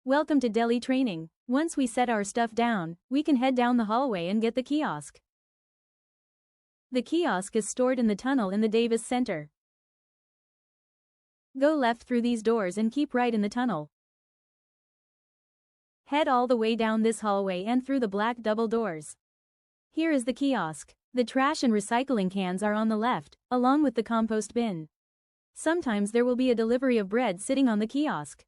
Welcome to Deli Training. Once we set our stuff down, we can head down the hallway and get the kiosk. The kiosk is stored in the tunnel in the Davis Center. Go left through these doors and keep right in the tunnel. Head all the way down this hallway and through the black double doors. Here is the kiosk. The trash and recycling cans are on the left, along with the compost bin. Sometimes there will be a delivery of bread sitting on the kiosk.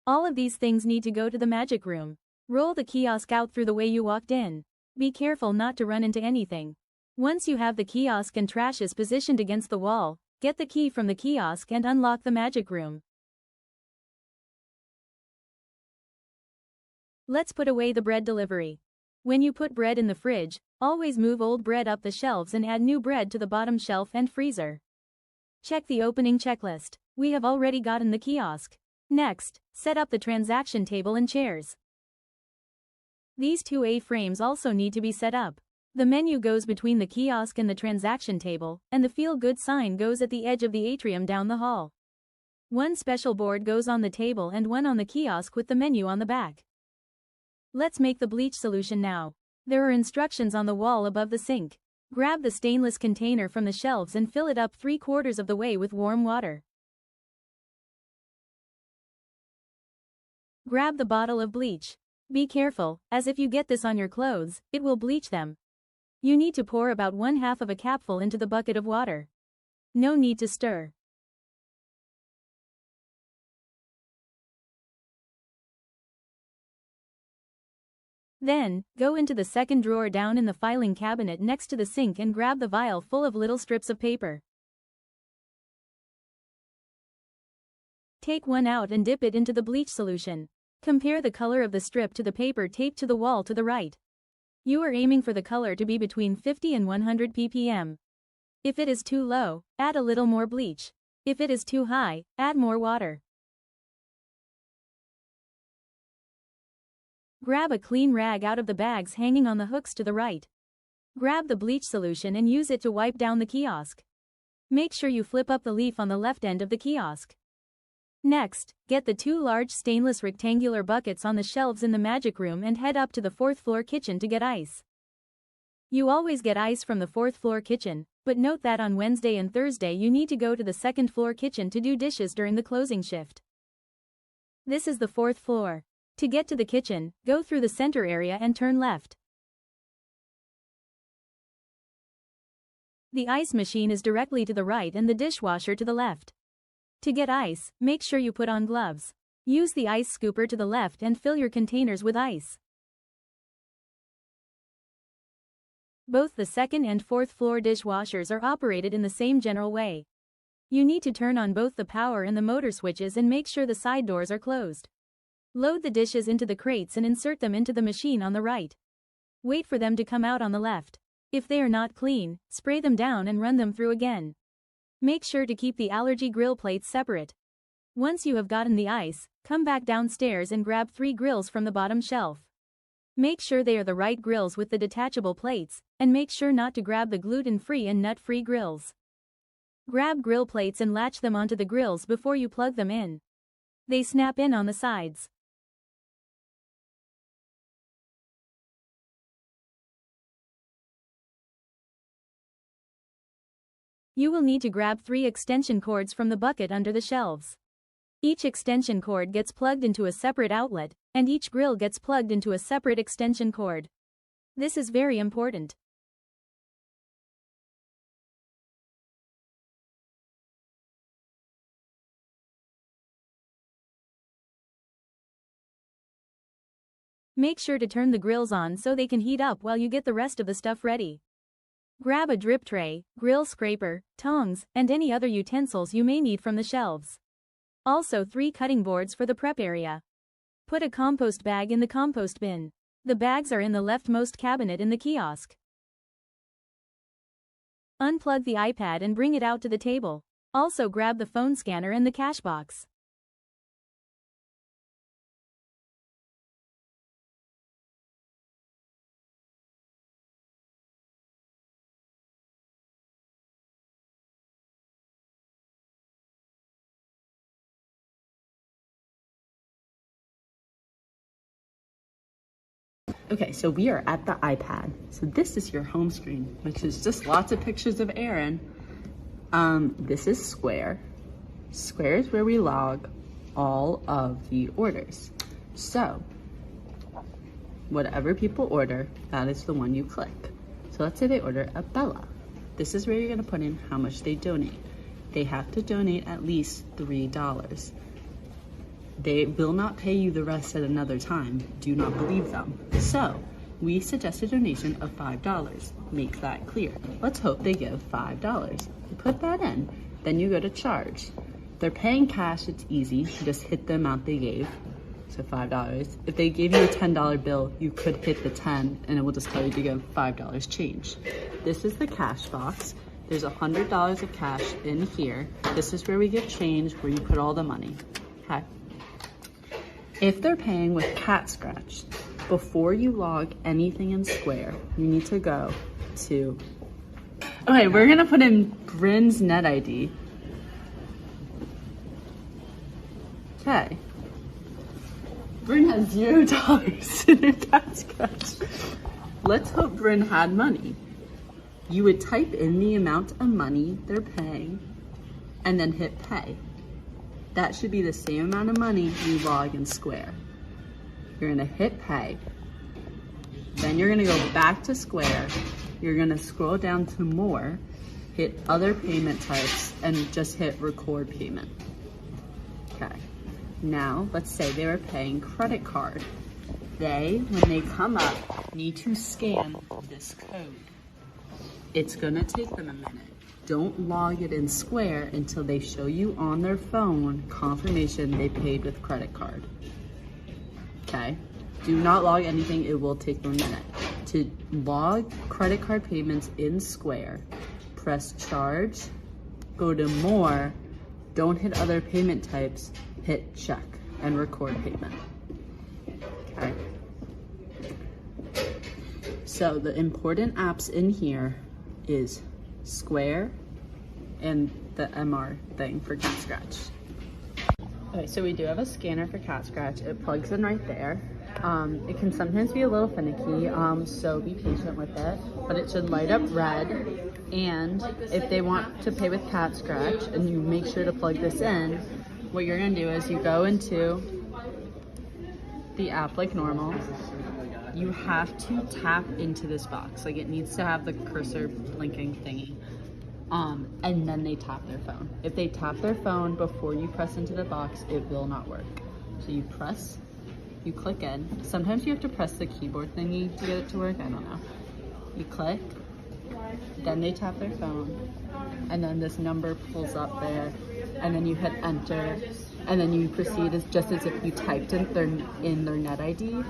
All of these things need to go to the magic room. Roll the kiosk out through the way you walked in. Be careful not to run into anything. Once you have the kiosk and trashes positioned against the wall, get the key from the kiosk and unlock the magic room. Let's put away the bread delivery. When you put bread in the fridge, always move old bread up the shelves and add new bread to the bottom shelf and freezer. Check the opening checklist. We have already gotten the kiosk. Next, set up the transaction table and chairs. These two A-frames also need to be set up. The menu goes between the kiosk and the transaction table, and the Feel Good sign goes at the edge of the atrium down the hall. One special board goes on the table and one on the kiosk with the menu on the back. Let's make the bleach solution now. There are instructions on the wall above the sink. Grab the stainless container from the shelves and fill it up 3/4 of the way with warm water. Grab the bottle of bleach. Be careful, as if you get this on your clothes, it will bleach them. You need to pour about 1/2 of a capful into the bucket of water. No need to stir. Then, go into the second drawer down in the filing cabinet next to the sink and grab the vial full of little strips of paper. Take one out and dip it into the bleach solution. Compare the color of the strip to the paper taped to the wall to the right. You are aiming for the color to be between 50 and 100 ppm. If it is too low, add a little more bleach. If it is too high, add more water. Grab a clean rag out of the bags hanging on the hooks to the right. Grab the bleach solution and use it to wipe down the kiosk. Make sure you flip up the leaf on the left end of the kiosk. Next, get the 2 large stainless rectangular buckets on the shelves in the magic room and head up to the 4th floor kitchen to get ice. You always get ice from the 4th floor kitchen, but note that on Wednesday and Thursday you need to go to the 2nd floor kitchen to do dishes during the closing shift. This is the 4th floor. To get to the kitchen, go through the center area and turn left. The ice machine is directly to the right and the dishwasher to the left. To get ice, make sure you put on gloves. Use the ice scooper to the left and fill your containers with ice. Both the 2nd and 4th floor dishwashers are operated in the same general way. You need to turn on both the power and the motor switches and make sure the side doors are closed. Load the dishes into the crates and insert them into the machine on the right. Wait for them to come out on the left. If they are not clean, spray them down and run them through again. Make sure to keep the allergy grill plates separate. Once you have gotten the ice, come back downstairs and grab 3 grills from the bottom shelf. Make sure they are the right grills with the detachable plates, and make sure not to grab the gluten-free and nut-free grills. Grab grill plates and latch them onto the grills before you plug them in. They snap in on the sides. You will need to grab 3 extension cords from the bucket under the shelves. Each extension cord gets plugged into a separate outlet, and each grill gets plugged into a separate extension cord. This is very important. Make sure to turn the grills on so they can heat up while you get the rest of the stuff ready. Grab a drip tray, grill scraper, tongs, and any other utensils you may need from the shelves. Also 3 cutting boards for the prep area. Put a compost bag in the compost bin. The bags are in the leftmost cabinet in the kiosk. Unplug the iPad and bring it out to the table. Also grab the phone scanner and the cash box. Okay, so we are at the iPad. So this is your home screen, which is just lots of pictures of Aaron. This is Square. Square is where we log all of the orders. So whatever people order, that is the one you click. So let's say they order a Bella. This is where you're gonna put in how much they donate. They have to donate at least $3. They will not pay you the rest at another time. Do not believe them. So we suggest a donation of $5. Make that clear. Let's hope they give $5. You put that in, then you go to charge. If they're paying cash, it's easy. You just hit the amount they gave. So $5. If they gave you a $10 bill, you could hit the 10 and it will just tell you to give $5 change. This is the cash box. There's $100 of cash in here. This is where we give change, where you put all the money. Okay. If they're paying with Cat Scratch, before you log anything in Square, you need to go to, okay, we're gonna put in Bryn's net ID. Okay. Bryn has $0 in her Cat Scratch. Let's hope Bryn had money. You would type in the amount of money they're paying and then hit pay. That should be the same amount of money you log in Square. You're gonna hit pay. Then you're gonna go back to Square. You're gonna scroll down to more, hit other payment types, and just hit record payment. Okay. Now, let's say they were paying credit card. They, when they come up, need to scan this code. It's gonna take them a minute. Don't log it in Square until they show you on their phone confirmation they paid with credit card. Okay? Do not log anything, it will take them a minute. To log credit card payments in Square, press charge, go to more, don't hit other payment types, hit check and record payment. Okay? So the important apps in here is Square and the MR thing for Cat Scratch. Okay, so we do have a scanner for Cat Scratch. It plugs in right there. It can sometimes be a little finicky, so be patient with it, but it should light up red. And if they want to pay with Cat Scratch and you make sure to plug this in, what you're gonna do is you go into the app like normal. You have to tap into this box. Like, it needs to have the cursor blinking thingy. And then they tap their phone. If they tap their phone before you press into the box, it will not work. So you press, you click in. Sometimes you have to press the keyboard thingy to get it to work, I don't know. You click, then they tap their phone, and then this number pulls up there, and then you hit enter, and then you proceed as just as if you typed in their net ID.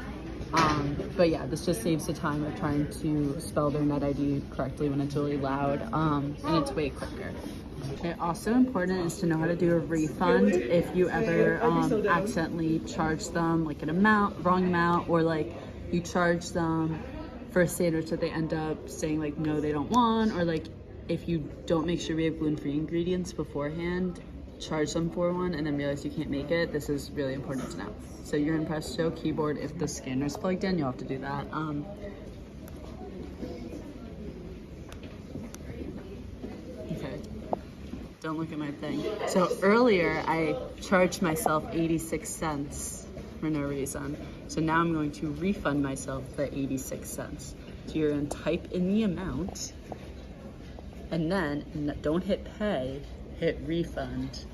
But yeah, this just saves the time of trying to spell their net ID correctly when it's really loud, and it's way quicker. Okay, also important is to know how to do a refund if you ever accidentally charge them like an wrong amount, or like you charge them for a sandwich that they end up saying like no they don't want, or like if you don't make sure we have gluten-free ingredients beforehand, charge them for one and then realize you can't make it. This is really important to know. So you're gonna press show keyboard. If the scanner's plugged in, you'll have to do that. Okay, don't look at my thing. So earlier I charged myself 86 cents for no reason. So now I'm going to refund myself the 86 cents. So you're gonna type in the amount and then don't hit pay, hit refund.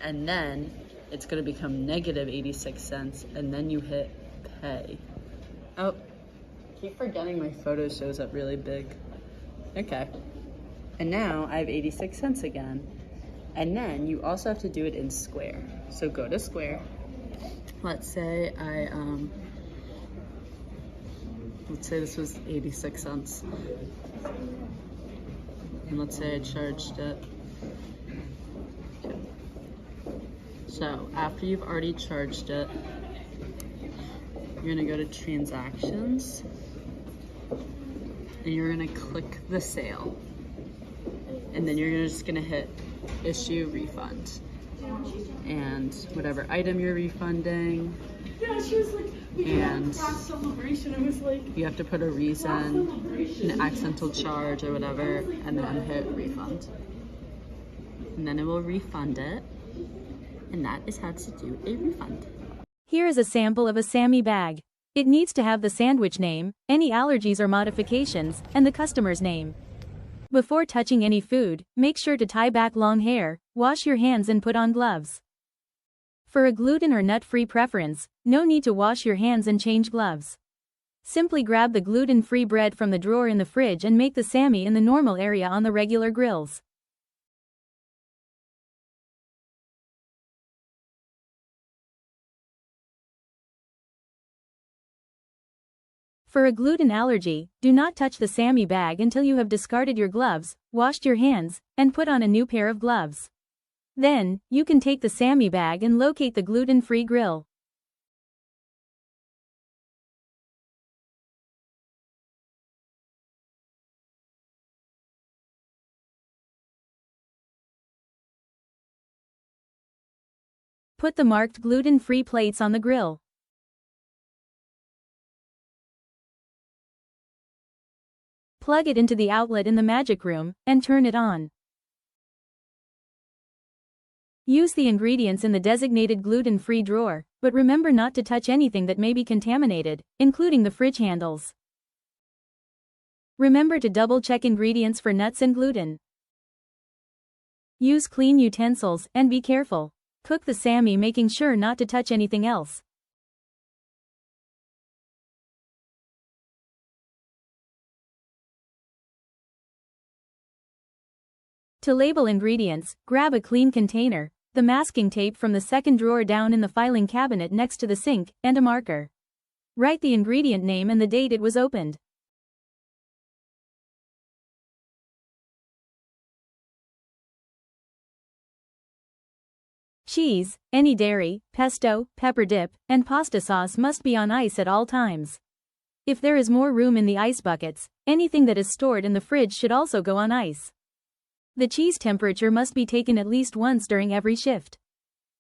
And then it's gonna become negative 86 cents, and then you hit pay. Oh, keep forgetting my photo shows up really big. Okay. And now I have 86 cents again. And then you also have to do it in Square. So go to Square. Let's say let's say this was 86 cents. And let's say I charged it. So after you've already charged it, you're gonna go to transactions and you're gonna click the sale. And then you're just gonna hit issue refund. And whatever item you're refunding, Yeah, she was like, we can have And a class celebration. I was like, you have to put a reason, an accidental charge or whatever, and then hit refund. And then it will refund it. And that is how to do a refund. Here is a sample of a Sammy bag. It needs to have the sandwich name, any allergies or modifications, and the customer's name. Before touching any food, make sure to tie back long hair, wash your hands and put on gloves. For a gluten or nut-free preference, no need to wash your hands and change gloves. Simply grab the gluten-free bread from the drawer in the fridge and make the Sammy in the normal area on the regular grills. For a gluten allergy, do not touch the Sammy bag until you have discarded your gloves, washed your hands, and put on a new pair of gloves. Then, you can take the Sammy bag and locate the gluten-free grill. Put the marked gluten-free plates on the grill. Plug it into the outlet in the magic room, and turn it on. Use the ingredients in the designated gluten-free drawer, but remember not to touch anything that may be contaminated, including the fridge handles. Remember to double-check ingredients for nuts and gluten. Use clean utensils, and be careful. Cook the Sammy making sure not to touch anything else. To label ingredients, grab a clean container, the masking tape from the second drawer down in the filing cabinet next to the sink, and a marker. Write the ingredient name and the date it was opened. Cheese, any dairy, pesto, pepper dip, and pasta sauce must be on ice at all times. If there is more room in the ice buckets, anything that is stored in the fridge should also go on ice. The cheese temperature must be taken at least once during every shift.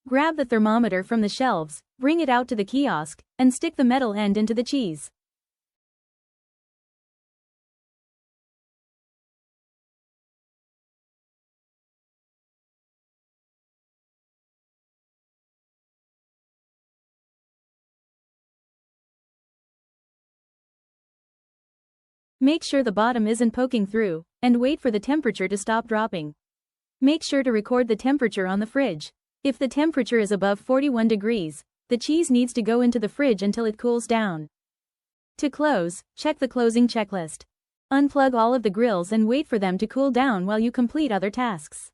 Grab the thermometer from the shelves, bring it out to the kiosk, and stick the metal end into the cheese. Make sure the bottom isn't poking through, and wait for the temperature to stop dropping. Make sure to record the temperature on the fridge. If the temperature is above 41 degrees, the cheese needs to go into the fridge until it cools down. To close, check the closing checklist. Unplug all of the grills and wait for them to cool down while you complete other tasks.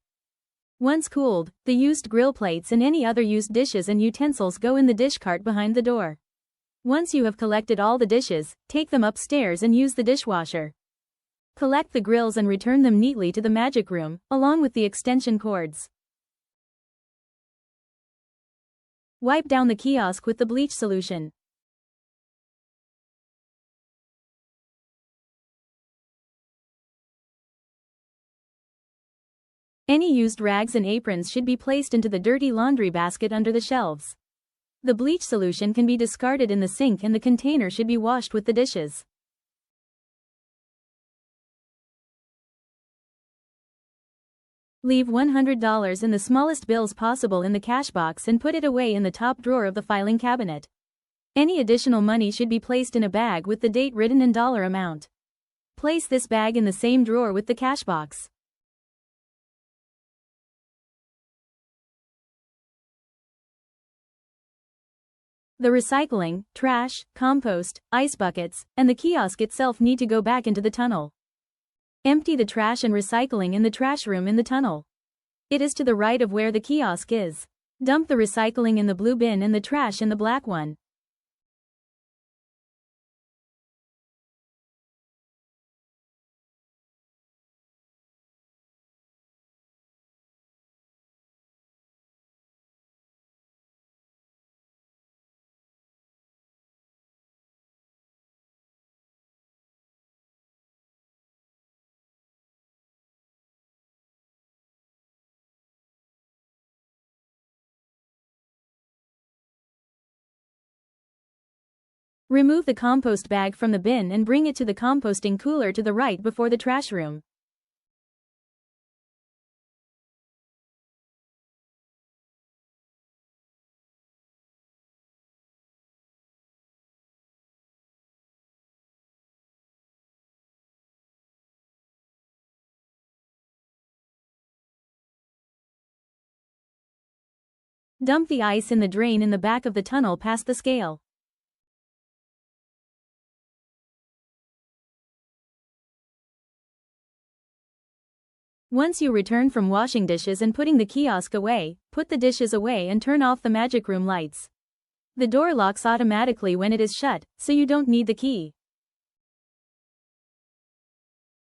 Once cooled, the used grill plates and any other used dishes and utensils go in the dish cart behind the door. Once you have collected all the dishes, take them upstairs and use the dishwasher. Collect the grills and return them neatly to the magic room, along with the extension cords. Wipe down the kiosk with the bleach solution. Any used rags and aprons should be placed into the dirty laundry basket under the shelves. The bleach solution can be discarded in the sink and the container should be washed with the dishes. Leave $100 in the smallest bills possible in the cash box and put it away in the top drawer of the filing cabinet. Any additional money should be placed in a bag with the date written and dollar amount. Place this bag in the same drawer with the cash box. The recycling, trash, compost, ice buckets, and the kiosk itself need to go back into the tunnel. Empty the trash and recycling in the trash room in the tunnel. It is to the right of where the kiosk is. Dump the recycling in the blue bin and the trash in the black one. Remove the compost bag from the bin and bring it to the composting cooler to the right before the trash room. Dump the ice in the drain in the back of the tunnel past the scale. Once you return from washing dishes and putting the kiosk away, put the dishes away and turn off the magic room lights. The door locks automatically when it is shut, so you don't need the key.